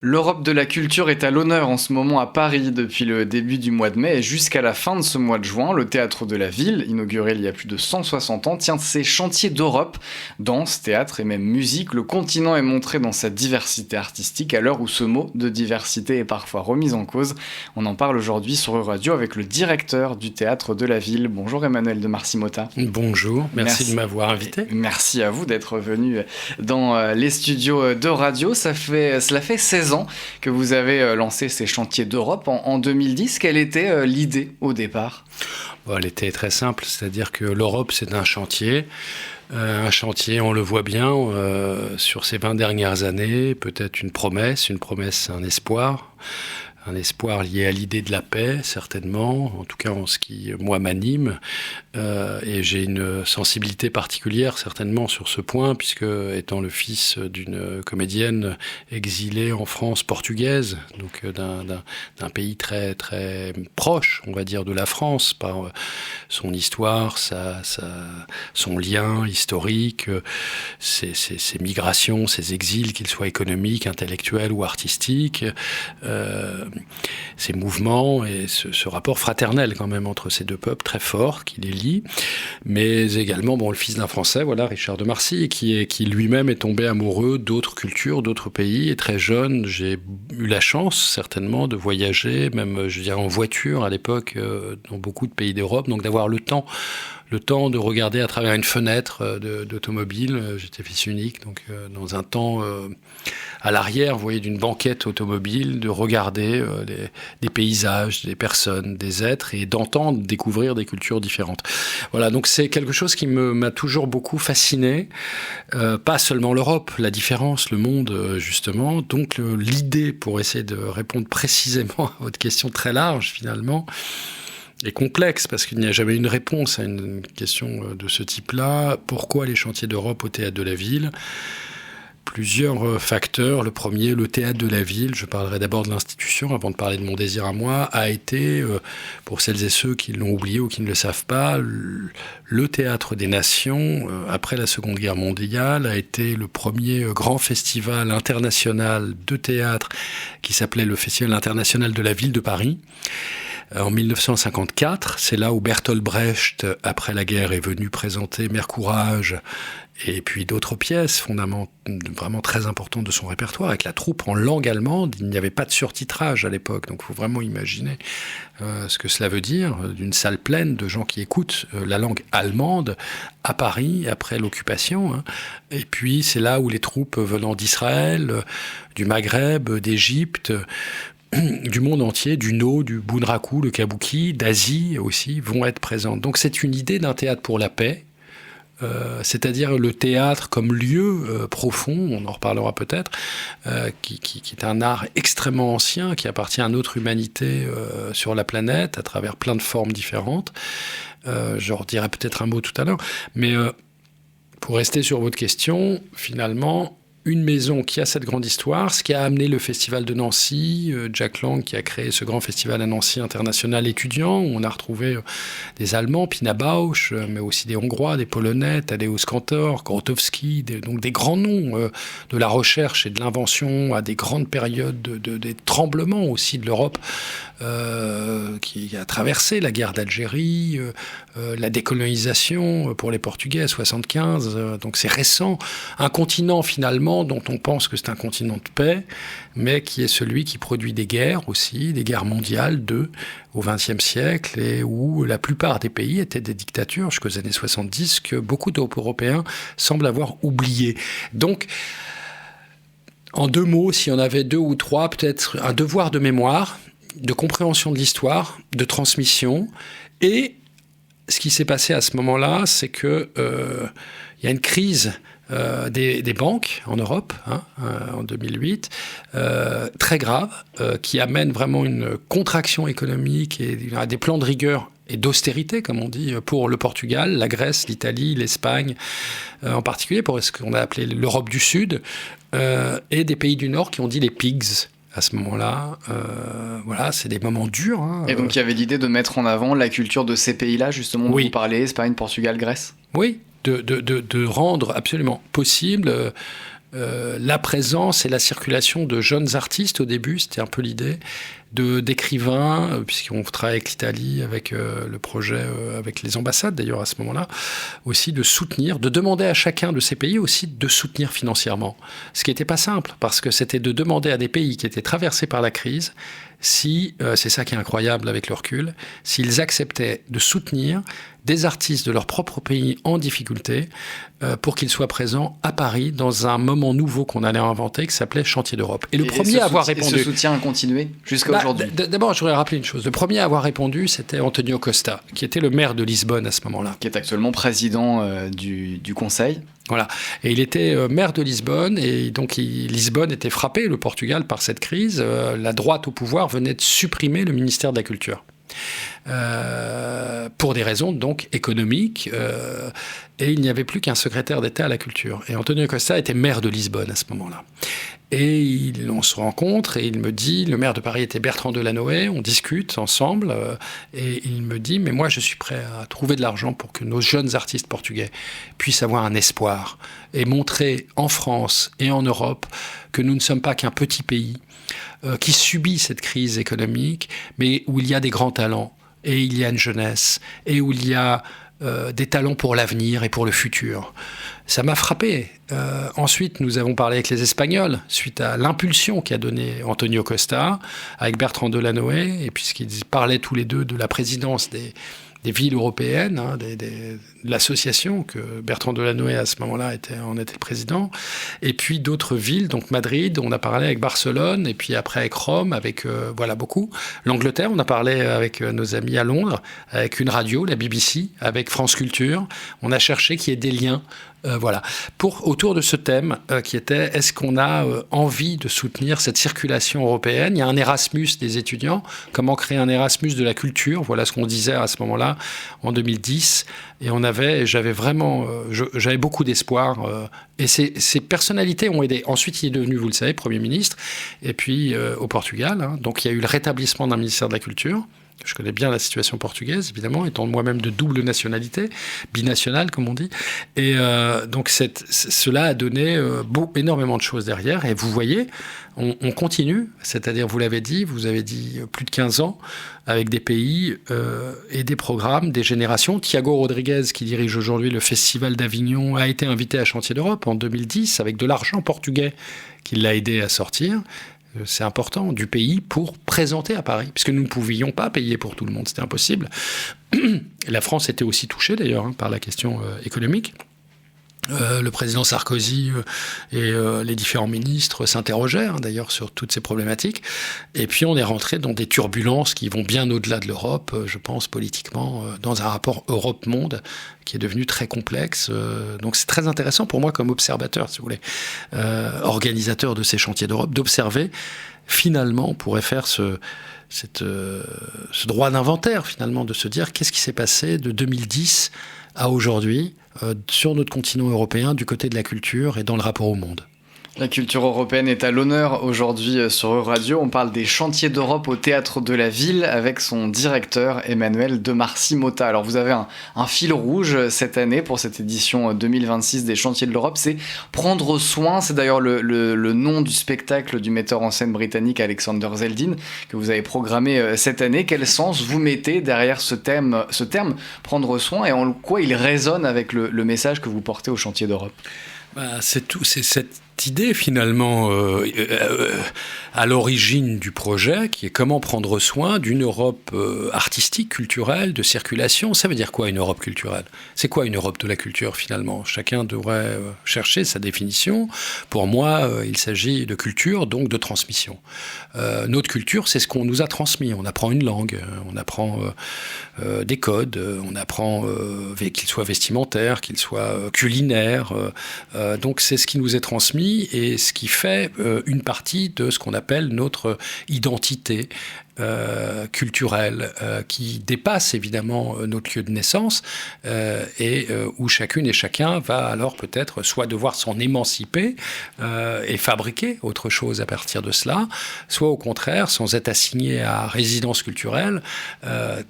L'Europe de la culture est à l'honneur en ce moment à Paris depuis le début du mois de mai et jusqu'à la fin de ce mois de juin. Le Théâtre de la Ville, inauguré il y a plus de 160 ans, tient ses chantiers d'Europe. Danse, théâtre et même musique, le continent est montré dans sa diversité artistique à l'heure où ce mot de diversité est parfois remis en cause. On en parle aujourd'hui sur Euradio avec le directeur du Théâtre de la Ville. Bonjour Emmanuel de Marcy-Motta. Bonjour, merci de m'avoir invité. Merci à vous d'être venu dans les studios de radio. Cela fait 16 ans que vous avez lancé ces chantiers d'Europe en 2010. Quelle était l'idée au départ ? Elle était très simple, c'est-à-dire que l'Europe, c'est un chantier. Un chantier, on le voit bien, sur ces 20 dernières années, peut-être une promesse, c'est un espoir. Un espoir lié à l'idée de la paix, certainement, en tout cas en ce qui, moi, m'anime. Et j'ai une sensibilité particulière, certainement, sur ce point, puisque, étant le fils d'une comédienne exilée en France portugaise, donc d'un pays très, très proche, on va dire, de la France, par son histoire, son lien historique, ses migrations, ses exils, qu'ils soient économiques, intellectuels ou artistiques, ces mouvements et ce rapport fraternel quand même entre ces deux peuples très fort qui les lie, mais également le fils d'un Français, Richard de Marcy, qui lui-même est tombé amoureux d'autres cultures, d'autres pays, et très jeune, j'ai eu la chance certainement de voyager, même je dirais en voiture à l'époque, dans beaucoup de pays d'Europe, donc d'avoir le temps de regarder à travers une fenêtre d'automobile. J'étais fils unique, donc dans un temps à l'arrière, vous voyez, d'une banquette automobile, de regarder des paysages, des personnes, des êtres, et d'entendre, découvrir des cultures différentes. Voilà, donc c'est quelque chose qui m'a toujours beaucoup fasciné. Pas seulement l'Europe, la différence, le monde, justement. Donc l'idée, pour essayer de répondre précisément à votre question très large, finalement, est complexe, parce qu'il n'y a jamais une réponse à une question de ce type-là. Pourquoi les chantiers d'Europe au Théâtre de la Ville ? Plusieurs facteurs. Le premier, le Théâtre de la Ville, je parlerai d'abord de l'institution avant de parler de mon désir à moi, a été, pour celles et ceux qui l'ont oublié ou qui ne le savent pas, le Théâtre des Nations, après la Seconde Guerre mondiale, a été le premier grand festival international de théâtre qui s'appelait le Festival international de la Ville de Paris. En 1954, c'est là où Bertolt Brecht, après la guerre, est venu présenter Mère Courage et puis d'autres pièces vraiment très importantes de son répertoire, avec la troupe en langue allemande. Il n'y avait pas de surtitrage à l'époque, donc il faut vraiment imaginer ce que cela veut dire, d'une salle pleine de gens qui écoutent la langue allemande à Paris, après l'occupation. Et puis c'est là où les troupes venant d'Israël, du Maghreb, d'Égypte, du monde entier, du No, du Bunraku, le Kabuki, d'Asie aussi, vont être présentes. Donc c'est une idée d'un théâtre pour la paix, c'est-à-dire le théâtre comme lieu profond, on en reparlera peut-être, qui est un art extrêmement ancien, qui appartient à notre humanité sur la planète, à travers plein de formes différentes. Je redirai peut-être un mot tout à l'heure, mais pour rester sur votre question, finalement, une maison qui a cette grande histoire, ce qui a amené le festival de Nancy, Jack Lang qui a créé ce grand festival à Nancy international étudiant, où on a retrouvé des Allemands, Pina Bausch, mais aussi des Hongrois, des Polonais, Tadeusz Kantor, Grotowski, donc des grands noms de la recherche et de l'invention à des grandes périodes des tremblements aussi de l'Europe, qui a traversé la guerre d'Algérie, la décolonisation pour les Portugais, 75, donc c'est récent. Un continent finalement dont on pense que c'est un continent de paix, mais qui est celui qui produit des guerres aussi, des guerres mondiales au XXe siècle, et où la plupart des pays étaient des dictatures jusqu'aux années 70, que beaucoup d'Européens semblent avoir oublié. Donc, en deux mots, s'il y en avait deux ou trois, peut-être un devoir de mémoire, de compréhension de l'histoire, de transmission. Et ce qui s'est passé à ce moment-là, c'est que il y a une crise des banques en Europe, en 2008, très grave, qui amène vraiment une contraction économique et des plans de rigueur et d'austérité, comme on dit, pour le Portugal, la Grèce, l'Italie, l'Espagne, en particulier pour ce qu'on a appelé l'Europe du Sud, et des pays du Nord qui ont dit les pigs. À ce moment-là, c'est des moments durs. Et donc il y avait l'idée de mettre en avant la culture de ces pays-là, justement, dont vous parlez, Espagne, Portugal, Grèce. Oui, de rendre absolument possible la présence et la circulation de jeunes artistes au début, c'était un peu l'idée, d'écrivains, puisqu'on travaille avec l'Italie, avec le projet, avec les ambassades d'ailleurs à ce moment-là, aussi de soutenir, de demander à chacun de ces pays aussi de soutenir financièrement. Ce qui n'était pas simple, parce que c'était de demander à des pays qui étaient traversés par la crise, si, c'est ça qui est incroyable avec le recul, s'ils acceptaient de soutenir des artistes de leur propre pays en difficulté pour qu'ils soient présents à Paris dans un moment nouveau qu'on allait inventer qui s'appelait Chantier d'Europe. Et le premier à avoir répondu... Et ce soutien a continué jusqu'à aujourd'hui. D'abord, je voudrais rappeler une chose. Le premier à avoir répondu, c'était Antonio Costa, qui était le maire de Lisbonne à ce moment-là. Qui est actuellement président du Conseil. Voilà. Et il était maire de Lisbonne, et donc Lisbonne était frappée, le Portugal, par cette crise. La droite au pouvoir venait de supprimer le ministère de la Culture. Pour des raisons donc économiques, et il n'y avait plus qu'un secrétaire d'État à la culture. Et Antonio Costa était maire de Lisbonne à ce moment-là. Et on se rencontre et il me dit, le maire de Paris était Bertrand Delanoë, on discute ensemble et il me dit, mais moi je suis prêt à trouver de l'argent pour que nos jeunes artistes portugais puissent avoir un espoir et montrer en France et en Europe que nous ne sommes pas qu'un petit pays qui subit cette crise économique, mais où il y a des grands talents et il y a une jeunesse et où il y a des talents pour l'avenir et pour le futur. Ça m'a frappé. Ensuite, nous avons parlé avec les Espagnols, suite à l'impulsion qu'a donnée Antonio Costa, avec Bertrand Delanoë, et puisqu'ils parlaient tous les deux de la présidence des villes européennes, hein, de l'association que Bertrand Delanoë à ce moment-là en était président, et puis d'autres villes, donc Madrid, on a parlé avec Barcelone, et puis après avec Rome, avec voilà beaucoup. L'Angleterre, on a parlé avec nos amis à Londres, avec une radio, la BBC, avec France Culture. On a cherché qu'il y ait des liens. Voilà. Autour de ce thème qui était est-ce qu'on a envie de soutenir cette circulation européenne? Il y a un Erasmus des étudiants. Comment créer un Erasmus de la culture? Voilà ce qu'on disait à ce moment-là, en 2010. Et j'avais vraiment, j'avais beaucoup d'espoir. Et ces personnalités ont aidé. Ensuite, il est devenu, vous le savez, Premier ministre. Et puis au Portugal. Hein. Donc il y a eu le rétablissement d'un ministère de la Culture. Je connais bien la situation portugaise, évidemment, étant moi-même de double nationalité, binationale, comme on dit. Et donc, cela a donné énormément de choses derrière. Et vous voyez, on continue. C'est-à-dire, vous avez dit plus de 15 ans, avec des pays et des programmes, des générations. Thiago Rodriguez, qui dirige aujourd'hui le Festival d'Avignon, a été invité à Chantier d'Europe en 2010, avec de l'argent portugais qui l'a aidé à sortir. C'est important, du pays pour présenter à Paris, puisque nous ne pouvions pas payer pour tout le monde, c'était impossible. La France était aussi touchée d'ailleurs par la question économique. Le président Sarkozy et les différents ministres s'interrogeaient d'ailleurs sur toutes ces problématiques. Et puis on est rentré dans des turbulences qui vont bien au-delà de l'Europe, je pense politiquement, dans un rapport Europe-monde qui est devenu très complexe. Donc c'est très intéressant pour moi comme observateur, si vous voulez, organisateur de ces chantiers d'Europe, d'observer finalement, on pourrait faire ce droit d'inventaire finalement, de se dire qu'est-ce qui s'est passé de 2010 à aujourd'hui sur notre continent européen du côté de la culture et dans le rapport au monde. La culture européenne est à l'honneur aujourd'hui sur Euradio. On parle des chantiers d'Europe au Théâtre de la Ville avec son directeur Emmanuel de Marcy-Motta. Alors vous avez un fil rouge cette année pour cette édition 2026 des chantiers de l'Europe, c'est prendre soin. C'est d'ailleurs le nom du spectacle du metteur en scène britannique Alexander Zeldin que vous avez programmé cette année. Quel sens vous mettez derrière ce terme prendre soin et en quoi il résonne avec le message que vous portez aux chantiers d'Europe? C'est tout, c'est cette idée finalement à l'origine du projet qui est comment prendre soin d'une Europe artistique, culturelle, de circulation. Ça veut dire quoi une Europe culturelle? C'est quoi une Europe de la culture finalement? Chacun devrait chercher sa définition. Pour moi, il s'agit de culture, donc de transmission. Notre culture, c'est ce qu'on nous a transmis. On apprend une langue, on apprend des codes, on apprend qu'ils soient vestimentaires, qu'ils soient culinaires. Donc c'est ce qui nous est transmis et ce qui fait une partie de ce qu'on appelle notre identité culturelle qui dépasse évidemment notre lieu de naissance et où chacune et chacun va alors peut-être soit devoir s'en émanciper et fabriquer autre chose à partir de cela, soit au contraire, sans être assigné à résidence culturelle,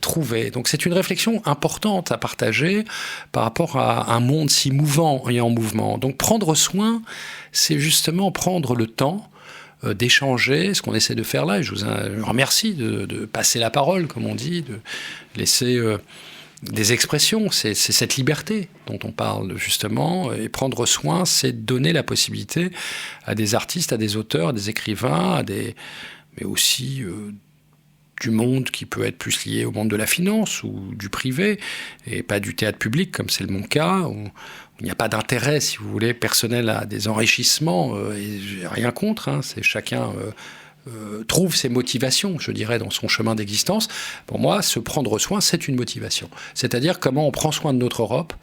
trouver. Donc c'est une réflexion importante à partager par rapport à un monde si mouvant et en mouvement. Donc prendre soin, c'est justement prendre le temps d'échanger, ce qu'on essaie de faire là. Et je vous remercie de passer la parole, comme on dit, de laisser des expressions. C'est cette liberté dont on parle justement. Et prendre soin, c'est donner la possibilité à des artistes, à des auteurs, à des écrivains, mais aussi du monde qui peut être plus lié au monde de la finance ou du privé, et pas du théâtre public, comme c'est mon cas, où il n'y a pas d'intérêt, si vous voulez, personnel à des enrichissements, et j'ai rien contre, c'est chacun trouve ses motivations, je dirais, dans son chemin d'existence. Pour moi, se prendre soin, c'est une motivation. C'est-à-dire comment on prend soin de notre Europe,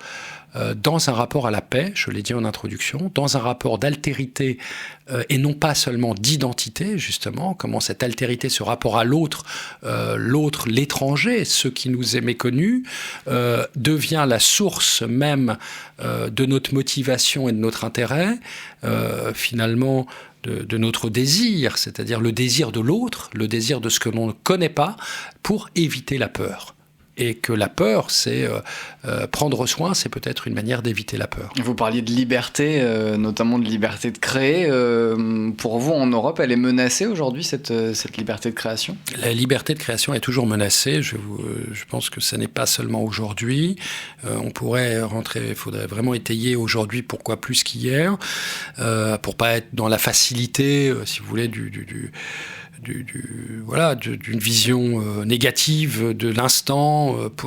dans un rapport à la paix, je l'ai dit en introduction, dans un rapport d'altérité et non pas seulement d'identité, justement, comment cette altérité, ce rapport à l'autre, l'étranger, ce qui nous est méconnu, devient la source même de notre motivation et de notre intérêt, finalement, de notre désir, c'est-à-dire le désir de l'autre, le désir de ce que l'on ne connaît pas, pour éviter la peur. Et que la peur, c'est prendre soin, c'est peut-être une manière d'éviter la peur. Vous parliez de liberté, notamment de liberté de créer. Pour vous, en Europe, elle est menacée aujourd'hui, cette liberté de création ? La liberté de création est toujours menacée. Je pense que ce n'est pas seulement aujourd'hui. On pourrait il faudrait vraiment étayer aujourd'hui pourquoi plus qu'hier, pour pas être dans la facilité, si vous voulez, d'une vision négative de l'instant,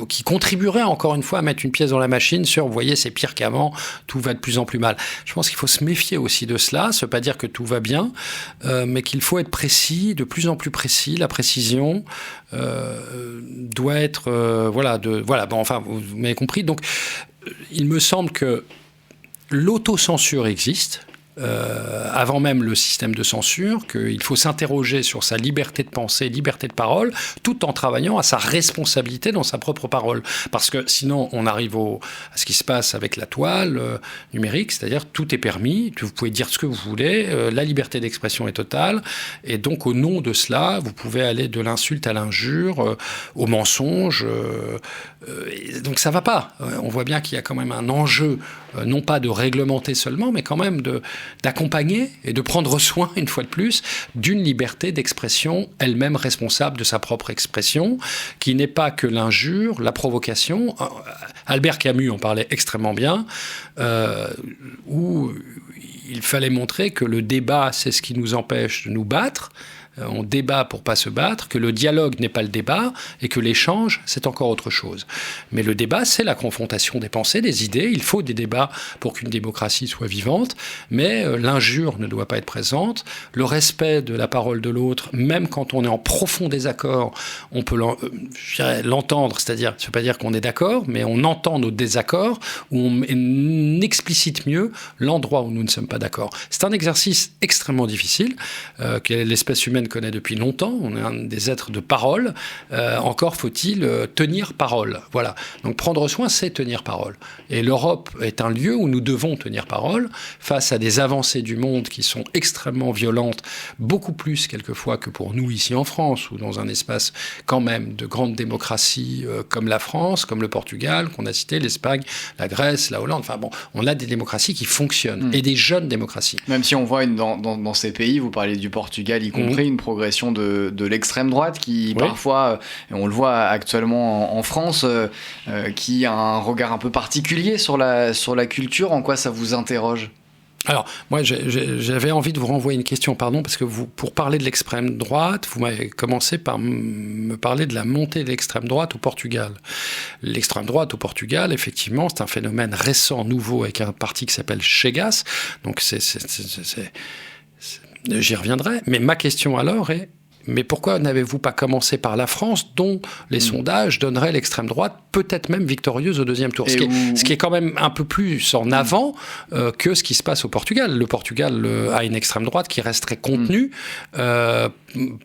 qui contribuerait encore une fois à mettre une pièce dans la machine sur, vous voyez, c'est pire qu'avant, tout va de plus en plus mal. Je pense qu'il faut se méfier aussi de cela. Ça ne veut pas dire que tout va bien, mais qu'il faut être précis, de plus en plus précis. La précision doit être... vous m'avez compris. Donc, il me semble que l'autocensure existe, avant même le système de censure, qu'il faut s'interroger sur sa liberté de pensée, liberté de parole, tout en travaillant à sa responsabilité dans sa propre parole. Parce que sinon, on arrive à ce qui se passe avec la toile numérique, c'est-à-dire tout est permis, vous pouvez dire ce que vous voulez, la liberté d'expression est totale, et donc au nom de cela, vous pouvez aller de l'insulte à l'injure, au mensonge, donc ça va pas. On voit bien qu'il y a quand même un enjeu, non pas de réglementer seulement, mais quand même d'accompagner et de prendre soin, une fois de plus, d'une liberté d'expression elle-même responsable de sa propre expression, qui n'est pas que l'injure, la provocation. Albert Camus en parlait extrêmement bien, où il fallait montrer que le débat, c'est ce qui nous empêche de nous battre. On débat pour pas se battre, que le dialogue n'est pas le débat et que l'échange, c'est encore autre chose. Mais le débat, c'est la confrontation des pensées, des idées. Il faut des débats pour qu'une démocratie soit vivante, mais l'injure ne doit pas être présente. Le respect de la parole de l'autre, même quand on est en profond désaccord, on peut l'entendre, c'est-à-dire, ça ne veut pas dire qu'on est d'accord, mais on entend nos désaccords, ou on explicite mieux l'endroit où nous ne sommes pas d'accord. C'est un exercice extrêmement difficile, que l'espèce humaine connaît depuis longtemps. On est un des êtres de parole. Encore faut-il tenir parole. Voilà. Donc prendre soin, c'est tenir parole. Et l'Europe est un lieu où nous devons tenir parole face à des avancées du monde qui sont extrêmement violentes, beaucoup plus quelquefois que pour nous ici en France, ou dans un espace quand même de grande démocratie comme la France, comme le Portugal, qu'on a cité, l'Espagne, la Grèce, la Hollande. Enfin bon, on a des démocraties qui fonctionnent, et des jeunes démocraties. Même si on voit dans ces pays, vous parlez du Portugal y compris, une progression de l'extrême droite qui parfois, et on le voit actuellement en France, qui a un regard un peu particulier sur la culture. En quoi ça vous interroge ? Alors, moi, j'avais envie de vous renvoyer une question, parce que pour parler de l'extrême droite, vous m'avez commencé par me parler de la montée de l'extrême droite au Portugal. L'extrême droite au Portugal, effectivement, c'est un phénomène récent, nouveau, avec un parti qui s'appelle Chegas. Donc, j'y reviendrai. Mais ma question alors est, mais pourquoi n'avez-vous pas commencé par la France, dont les sondages donneraient l'extrême droite peut-être même victorieuse au deuxième tour, ce qui est quand même un peu plus en avant que ce qui se passe au Portugal. Le Portugal a une extrême droite qui reste très contenue,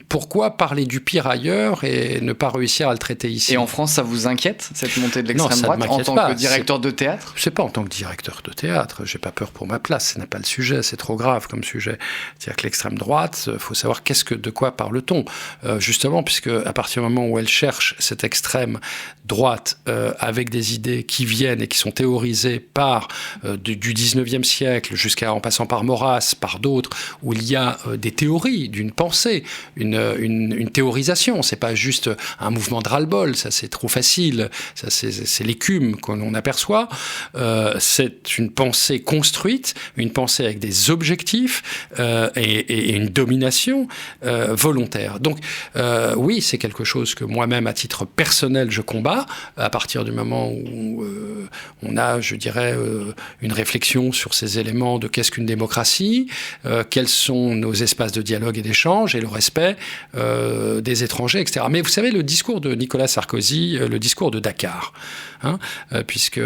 pourquoi parler du pire ailleurs et ne pas réussir à le traiter ici? Et en France, ça vous inquiète, cette montée de l'extrême droite, en tant que directeur de théâtre? C'est pas en tant que directeur de théâtre, j'ai pas peur pour ma place, ce n'est pas le sujet, c'est trop grave comme sujet. C'est-à-dire que l'extrême droite, il faut savoir de quoi parle-t-on, justement, puisque à partir du moment où elle cherche cette extrême droite avec des idées qui viennent et qui sont théorisées par du 19e siècle en passant par Maurras, par d'autres, où il y a des théories d'une pensée, une théorisation. C'est pas juste un mouvement de ras-le-bol, ça c'est trop facile, ça c'est l'écume qu'on aperçoit. C'est une pensée construite, une pensée avec des objectifs et une domination volontaire. Donc oui, c'est quelque chose que moi-même, à titre personnel, je combats, à partir du moment où on a, je dirais, une réflexion sur ces éléments de qu'est-ce qu'une démocratie, quels sont nos espaces de dialogue et d'échange et le respect des étrangers, etc. Mais vous savez, le discours de Nicolas Sarkozy, le discours de Dakar, puisque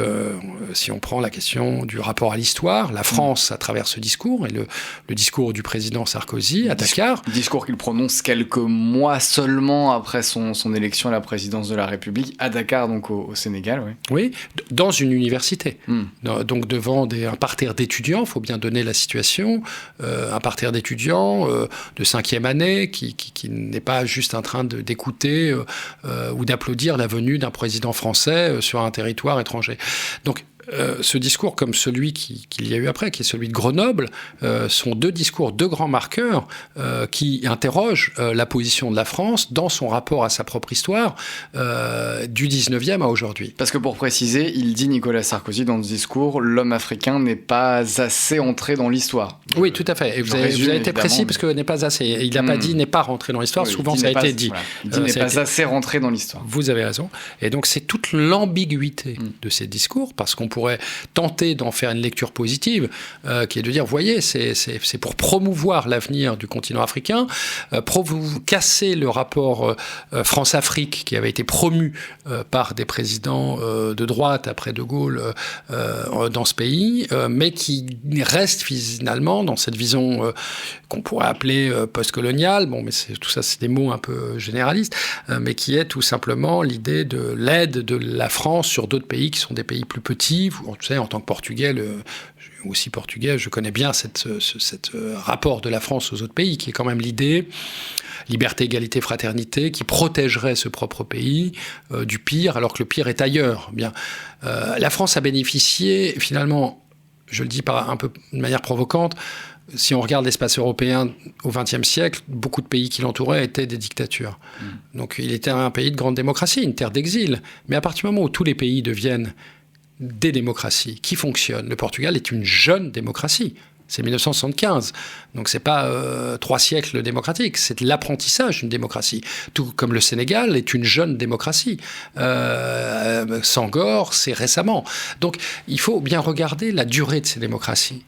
si on prend la question du rapport à l'histoire, la France, à travers ce discours, et le discours du président Sarkozy à Dakar... Discours qu'il prononce quelques mois seulement après son élection à la présidence de la République, à Dakar, donc au Sénégal. Oui, oui, dans une université. Donc devant un parterre d'étudiants, il faut bien donner la situation, un parterre d'étudiants de 5e année qui n'est pas juste en train d'écouter ou d'applaudir la venue d'un président français sur un territoire étranger. Donc ce discours, comme celui qu'il y a eu après, qui est celui de Grenoble, sont deux discours, deux grands marqueurs qui interrogent la position de la France dans son rapport à sa propre histoire du 19e à aujourd'hui. Parce que pour préciser, il dit, Nicolas Sarkozy, dans ce discours, l'homme africain n'est pas assez entré dans l'histoire. Oui, tout à fait. Et vous avez été précis, parce que n'est pas assez. Il n'a pas dit n'est pas rentré dans l'histoire, souvent ça a été dit. Voilà. Il dit n'est pas assez rentré dans l'histoire. Vous avez raison. Et donc c'est toute l'ambiguïté de ces discours, parce qu'on pourrait tenter d'en faire une lecture positive, qui est de dire, voyez, c'est pour promouvoir l'avenir du continent africain, casser le rapport France-Afrique qui avait été promu par des présidents de droite après De Gaulle dans ce pays, mais qui reste finalement dans cette vision qu'on pourrait appeler post-coloniale, bon, mais tout ça c'est des mots un peu généralistes, mais qui est tout simplement l'idée de l'aide de la France sur d'autres pays qui sont des pays plus petits. Vous savez, en tant que Portugais, je connais bien cet rapport de la France aux autres pays, qui est quand même l'idée liberté, égalité, fraternité, qui protégerait ce propre pays du pire, alors que le pire est ailleurs. Bien, la France a bénéficié, finalement, je le dis un peu de manière provocante, si on regarde l'espace européen au XXe siècle, beaucoup de pays qui l'entouraient étaient des dictatures. Donc il était un pays de grande démocratie, une terre d'exil. Mais à partir du moment où tous les pays deviennent des démocraties qui fonctionnent, le Portugal est une jeune démocratie. C'est 1975. Donc c'est pas 3 siècles démocratiques, c'est l'apprentissage d'une démocratie. Tout comme le Sénégal est une jeune démocratie. Senghor, c'est récemment. Donc il faut bien regarder la durée de ces démocraties.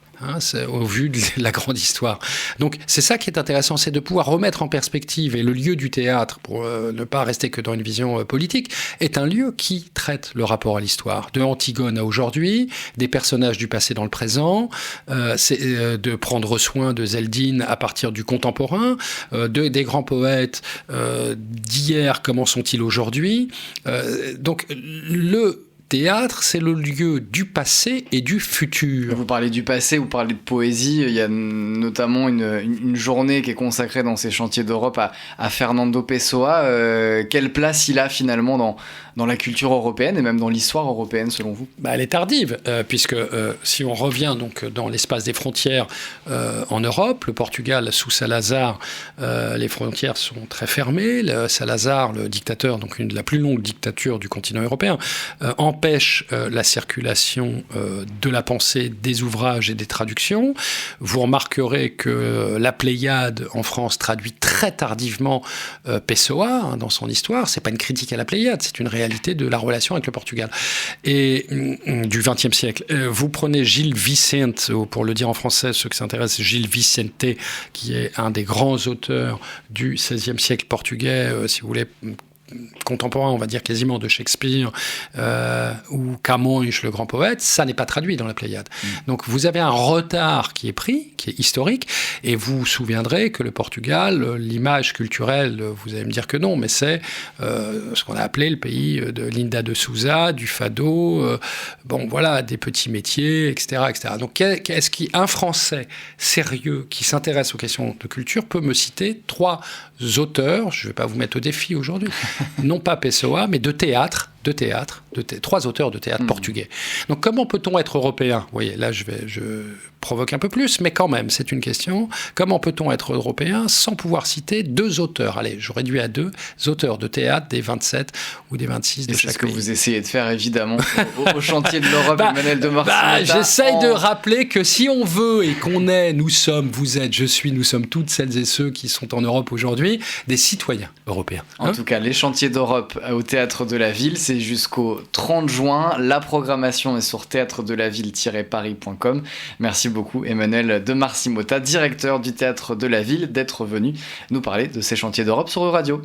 Au vu de la grande histoire. Donc c'est ça qui est intéressant, c'est de pouvoir remettre en perspective, et le lieu du théâtre, pour ne pas rester que dans une vision politique, est un lieu qui traite le rapport à l'histoire, de Antigone à aujourd'hui, des personnages du passé dans le présent, c'est de prendre soin de Zeldin à partir du contemporain, des grands poètes d'hier, comment sont-ils aujourd'hui. Donc le théâtre, c'est le lieu du passé et du futur. Vous parlez du passé, vous parlez de poésie. Il y a notamment une journée qui est consacrée dans ces chantiers d'Europe à Fernando Pessoa. Quelle place il a finalement dans la culture européenne et même dans l'histoire européenne, selon vous? Elle est tardive, puisque si on revient donc dans l'espace des frontières en Europe, le Portugal sous Salazar, les frontières sont très fermées. Salazar, le dictateur, donc la plus longue dictature du continent européen, empêche la circulation de la pensée, des ouvrages et des traductions. Vous remarquerez que la Pléiade en France traduit très tardivement Pessoa dans son histoire. C'est pas une critique à la Pléiade, c'est une réalité de la relation avec le Portugal et du XXe siècle. Vous prenez Gil Vicente, pour le dire en français, ceux qui s'intéressent, Gil Vicente, qui est un des grands auteurs du XVIe siècle portugais, si vous voulez, contemporains, on va dire quasiment de Shakespeare ou Camões, le grand poète, ça n'est pas traduit dans la Pléiade. Donc vous avez un retard qui est pris, qui est historique, et vous vous souviendrez que le Portugal, l'image culturelle, vous allez me dire que non, mais c'est ce qu'on a appelé le pays de Linda de Souza, du fado, des petits métiers, etc., etc. Donc est-ce qu'un Français sérieux qui s'intéresse aux questions de culture peut me citer 3 auteurs, je ne vais pas vous mettre au défi aujourd'hui, non pas Pessoa, mais de théâtre, 3 auteurs de théâtre portugais. Donc comment peut-on être européen ? Vous voyez, là je provoque un peu plus, mais quand même, c'est une question. Comment peut-on être européen sans pouvoir citer 2 auteurs ? Allez, je réduis à 2 auteurs de théâtre des 27 ou des 26 de chaque pays. C'est ce que vous essayez de faire, évidemment, au chantier de l'Europe, Emmanuel de Marcy. J'essaye de rappeler que si on veut et qu'on est, nous sommes, vous êtes, je suis, nous sommes toutes celles et ceux qui sont en Europe aujourd'hui, des citoyens européens. En tout cas, les chantiers d'Europe au Théâtre de la Ville, c'est jusqu'au 30 juin. La programmation est sur théâtre-de-la-ville-paris.com. Merci beaucoup Emmanuel de Marcy-Motta, directeur du Théâtre de la Ville, d'être venu nous parler de ces chantiers d'Europe sur Euradio.